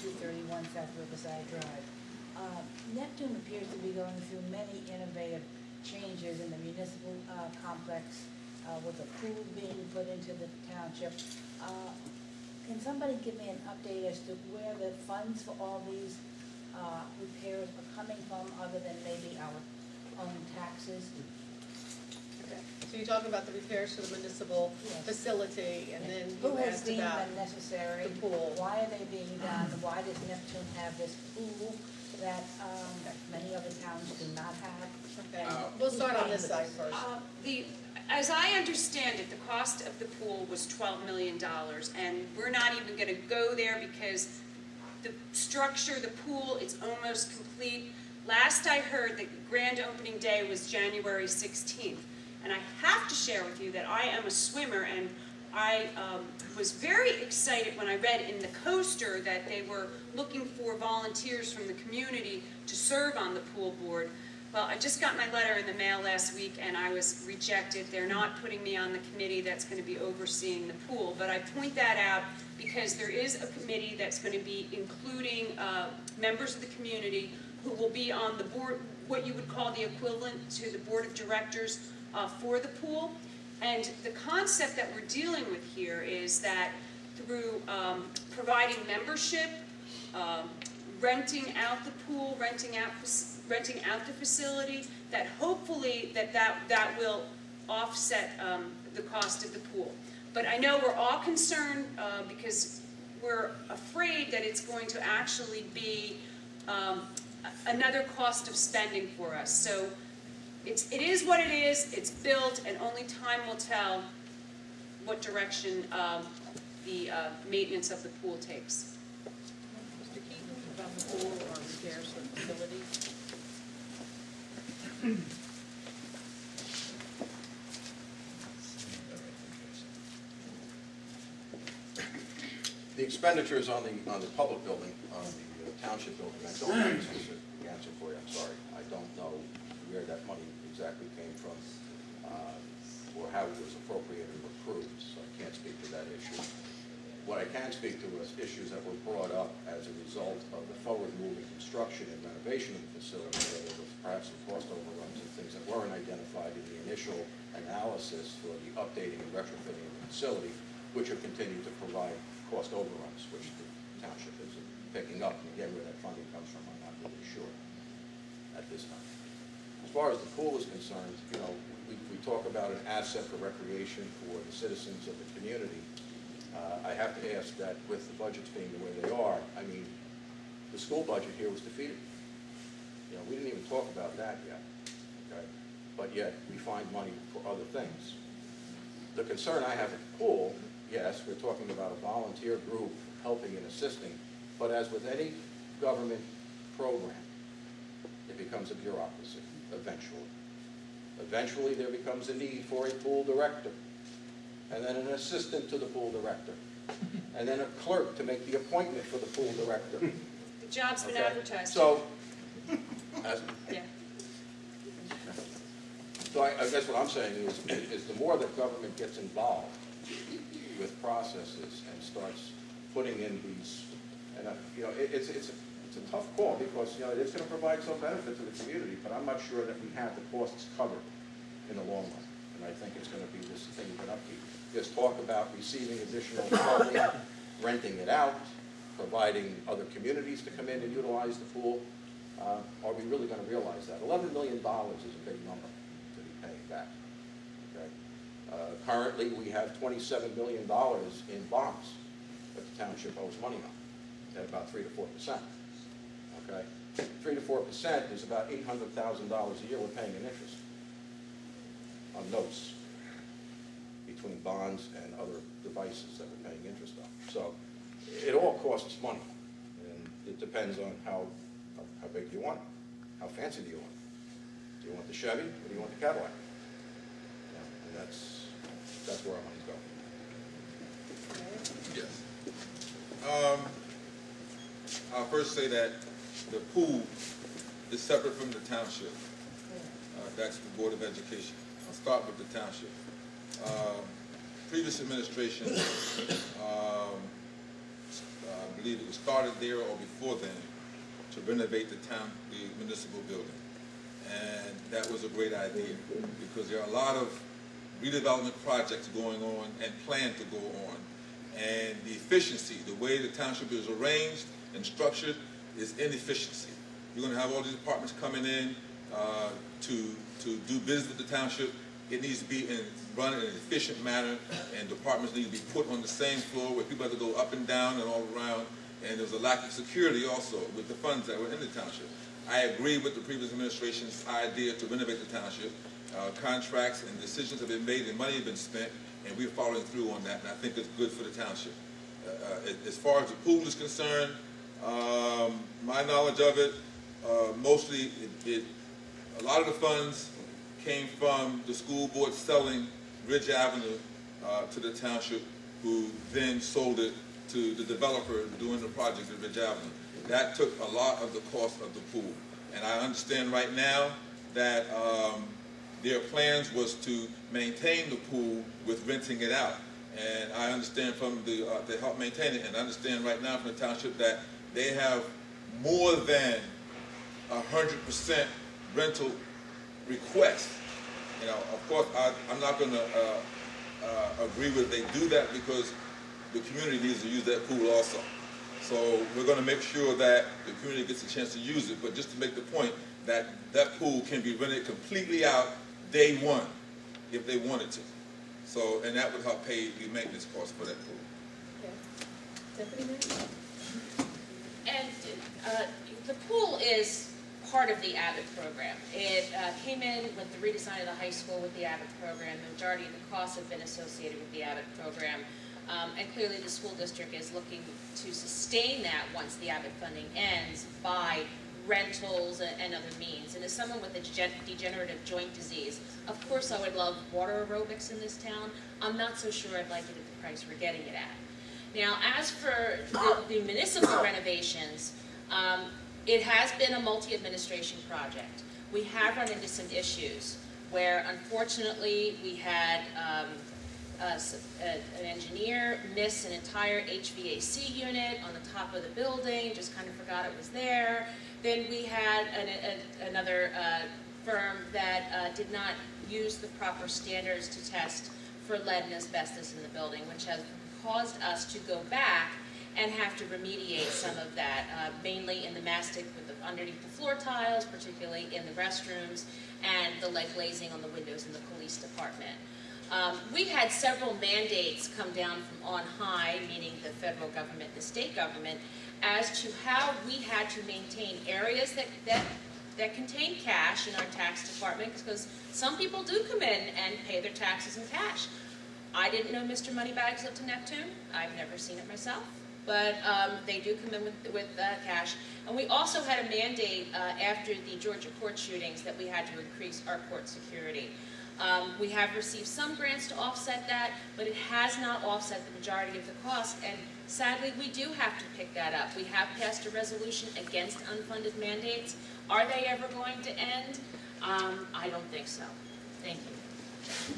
231 South Riverside Drive. Neptune appears to be going through many innovative changes in the municipal complex with a pool being put into the township. Can somebody give me an update as to where the funds for all these repairs are coming from, other than maybe our own taxes? Okay. So you're talking about the repairs to the municipal facility, and then who you has asked deemed about them necessary? the pool. Why are they being done? Why does Neptune have this pool that many other towns do not have? Okay. We'll start on this side first. As I understand it, the cost of the pool was $12 million, and we're not even going to go there because the structure, the pool, it's almost complete. Last I heard, the grand opening day was January 16th. And I have to share with you that I am a swimmer, and I was very excited when I read in the coaster that they were looking for volunteers from the community to serve on the pool board. Well, I just got my letter in the mail last week, and I was rejected. They're not putting me on the committee that's going to be overseeing the pool. But I point that out because there is a committee that's going to be including members of the community who will be on the board, what you would call the equivalent to the board of directors for the pool. And the concept that we're dealing with here is that through providing membership, renting out the pool, renting out the facility, that hopefully that will offset the cost of the pool. But I know we're all concerned because we're afraid that it's going to actually be another cost of spending for us. So it is what it is. It's built, and only time will tell what direction the maintenance of the pool takes. Mr. Keaton, about the pool or repairs to the facility? The expenditures on the public building, on the township building, I don't have a specific answer for you. I'm sorry. I don't know where that money exactly came from or how it was appropriated or approved, so I can't speak to that issue. What I can speak to is issues that were brought up as a result of the forward-moving construction and renovation of the facility, where there was perhaps some cost overruns and things that weren't identified in the initial analysis for the updating and retrofitting of the facility, which have continued to provide cost overruns, which the township is picking up. And again, where that funding comes from, I'm not really sure at this time. As far as the pool is concerned, you know, we talk about an asset for recreation for the citizens of the community. I have to ask that with the budgets being the way they are, I mean, the school budget here was defeated. You know, we didn't even talk about that yet, okay? But yet, we find money for other things. The concern I have with the pool, yes, we're talking about a volunteer group helping and assisting, but as with any government program, it becomes a bureaucracy, eventually. Eventually, there becomes a need for a pool director, and then an assistant to the pool director, and then a clerk to make the appointment for the pool director. The job's been advertised. So, yeah. So I guess what I'm saying is the more that government gets involved with processes and starts putting in these, and you know, it's a tough call because, you know, it's going to provide some benefit to the community, but I'm not sure that we have the costs covered in the long run. And I think it's going to be this thing of an upkeep. There's talk about receiving additional funding, renting it out, providing other communities to come in and utilize the pool. Are we really going to realize that? $11 million is a big number to be paying back. Okay? Currently, we have $27 million in bonds that the township owes money on, at about 3 to 4%. Okay, 3 to 4% is about $800,000 a year we're paying in interest on notes between bonds and other devices that we're paying interest on. So it all costs money, and it depends on how big do you want it, how fancy do you want it. Do you want the Chevy or do you want the Cadillac? Yeah, and that's where our money's going. Yes. I'll first say that the pool is separate from the township. That's the Board of Education. I'll start with the township. Previous administration believe it was started there or before then, to renovate the municipal building. And that was a great idea, because there are a lot of redevelopment projects going on and planned to go on. And the efficiency, the way the township is arranged and structured, is inefficiency. You're going to have all these departments coming in to do business with the township. It needs to be run in an efficient manner, and departments need to be put on the same floor where people have to go up and down and all around. And there's a lack of security also with the funds that were in the township. I agree with the previous administration's idea to renovate the township. Contracts and decisions have been made and money has been spent, and we're following through on that, and I think it's good for the township. As far as the pool is concerned, my knowledge of it, mostly a lot of the funds came from the school board selling Ridge Avenue to the township, who then sold it to the developer doing the project at Ridge Avenue. That took a lot of the cost of the pool. And I understand right now that their plans was to maintain the pool with renting it out. And I understand from to help maintain it, and I understand right now from the township that they have more than 100% rental requests. You know, of course, I'm not going to agree with they do that, because the community needs to use that pool also. So we're going to make sure that the community gets a chance to use it, but just to make the point that that pool can be rented completely out day one if they wanted to. So, and that would help pay the maintenance costs for that pool. Okay. Deputy Mayor? And the pool is part of the Abbott program. It came in with the redesign of the high school with the Abbott program. The majority of the costs have been associated with the Abbott program. And clearly the school district is looking to sustain that once the Abbott funding ends by rentals and other means. And as someone with a degenerative joint disease, of course I would love water aerobics in this town. I'm not so sure I'd like it at the price we're getting it at. Now, as for the municipal renovations, it has been a multi-administration project. We have run into some issues where, unfortunately, we had an engineer miss an entire HVAC unit on the top of the building, just kind of forgot it was there. Then we had another firm that did not use the proper standards to test for lead and asbestos in the building, which has caused us to go back and have to remediate some of that, mainly in the mastic underneath the floor tiles, particularly in the restrooms, and the lead glazing on the windows in the police department. We had several mandates come down from on high, meaning the federal government and the state government, as to how we had to maintain areas that contain cash in our tax department, because some people do come in and pay their taxes in cash. I didn't know Mr. Moneybags lived in Neptune. I've never seen it myself, but they do come in with cash. And we also had a mandate after the Georgia court shootings that we had to increase our court security. We have received some grants to offset that, but it has not offset the majority of the cost, and sadly we do have to pick that up. We have passed a resolution against unfunded mandates. Are they ever going to end? I don't think so. Thank you.